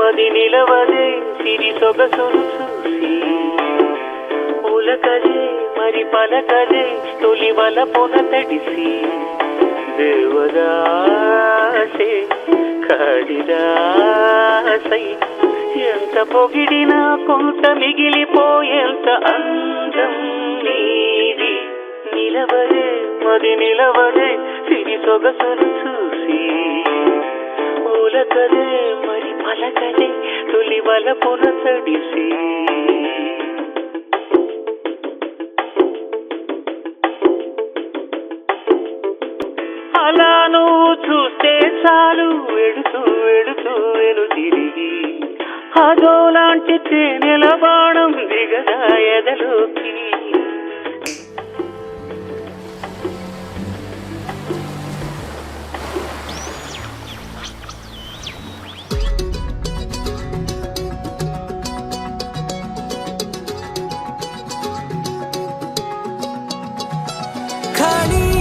మది నిలవదే సిరి సొగసును చూసి ఉలకదే మరి పలకదే తొలి వలపున తడిసి దేవదాసే కాళిదాసై ఎంత పొగిడినా కొంత మిగిలిపోయేంత అందం నీది నిలవదే మది నిలవదే సిరి సొగసును చూసి ఉలకదే మరి పలకదే తొలి వలపున తడిసి అలా నువ్వు చూస్తే చాలు వెడుతూ వెడుతూ వెను తిరిగి అదోలాంటి తేనెల బాణం దిగదా ఎదలోకి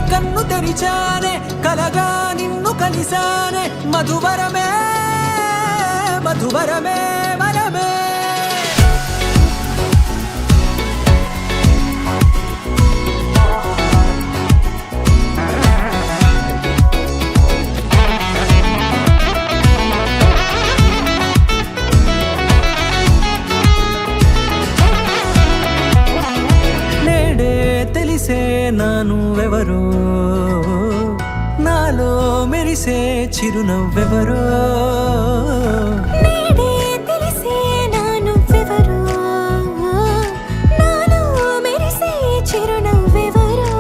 కన్ను తెరిచానే కలగా నిన్ను కలిసానే మధువరమే మధువరమే వరమే నేడే తెలిసే నానువెవరో నాలో మెరిసే చిరునవ్వెవరో నేడే తెలిసే నానువెవరో నాలో మెరిసే చిరునవ్వెవరో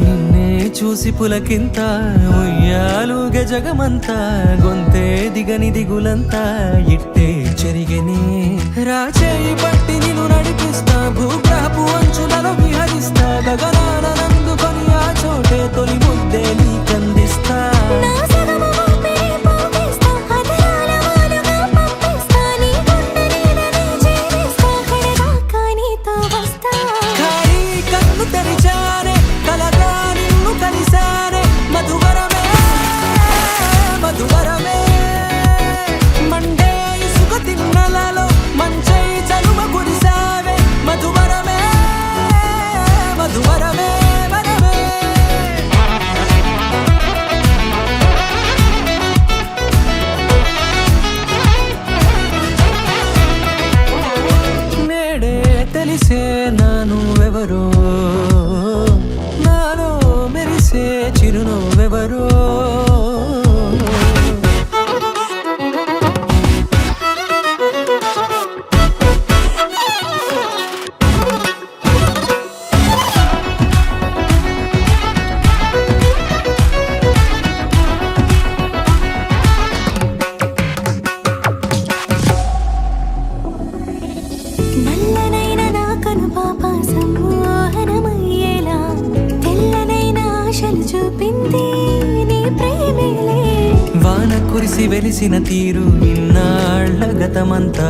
నిన్నే చూసి పులకింత ఉయ్యాలుగే జగమంతా గొంతే దిగని దిగులంతా ఇట్టే చెరిగెనే రాచేయి పట్టి నిన్ను నడిపిస్తా భూగ్రహపు అంచులలో విహరిస్తా గగనాన నందుకొని ఆ చోటే తొలి ముద్దే నీకందిస్తా నా సగము ఊపిరి పోగిస్తా అదరాల వాలుగా పంపిస్తా నీ గుండె నీడనే చేరిస్తా కడదాకా నీతో వస్తా ఖాళీ కన్ను తెరిచానే కలగా నిన్ను కలిసానే మధువరమే మధువరమే మండే ఇసుక తిన్నలలో మంచై చలువ కురిసావే మధువరమే మధువరమే వరమే నేడే తెలిసే నానువెవరో నాలో మెరిసే చిరునవ్వెవరో నల్లనైన నా కనుపాప సమ్మోహనమయ్యేలా తెల్లనైన ఆశలు చూపింది నీ ప్రేమేలే వాన కురిసి వెలిసిన తీరు ఇన్నాళ్ల గతమంతా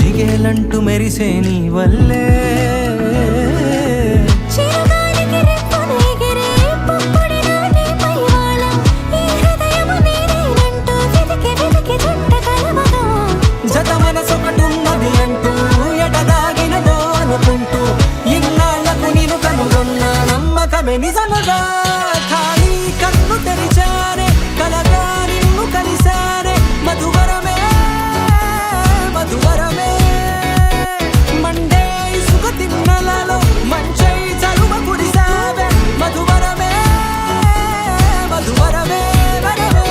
జిగేలంటూ మెరిసే నీ వల్లే చిరుగాలికి రెప్పన ఎగిరే పుప్పొడిన నీపై వాల ఈ హృదయము నీదేనంటూ వెతికి వెతికి చుట్ట కలవగా జత మనసొకటున్నది అంటూ ఎడదాగినదో అనుకుంటూ ఇన్నాళ్లకు నేను కనుగొన్న నమ్మకమే నిజముగా ఖాళీ కన్ను తెరిచానే కలగా నిన్ను కలిసానే మధువరమే మధువరమే మండే ఇసుక తిన్నలలో మంచై చలువ కురిసావే మధువరమే మధువరమే వరమే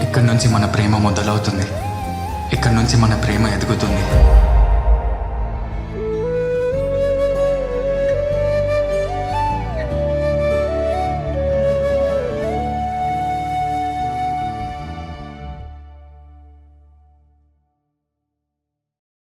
ఇక్కడి నుంచి మన ప్రేమ మొదలవుతుంది. ఇక్కడి నుంచి మన ప్రేమ ఎదుగుతుంది.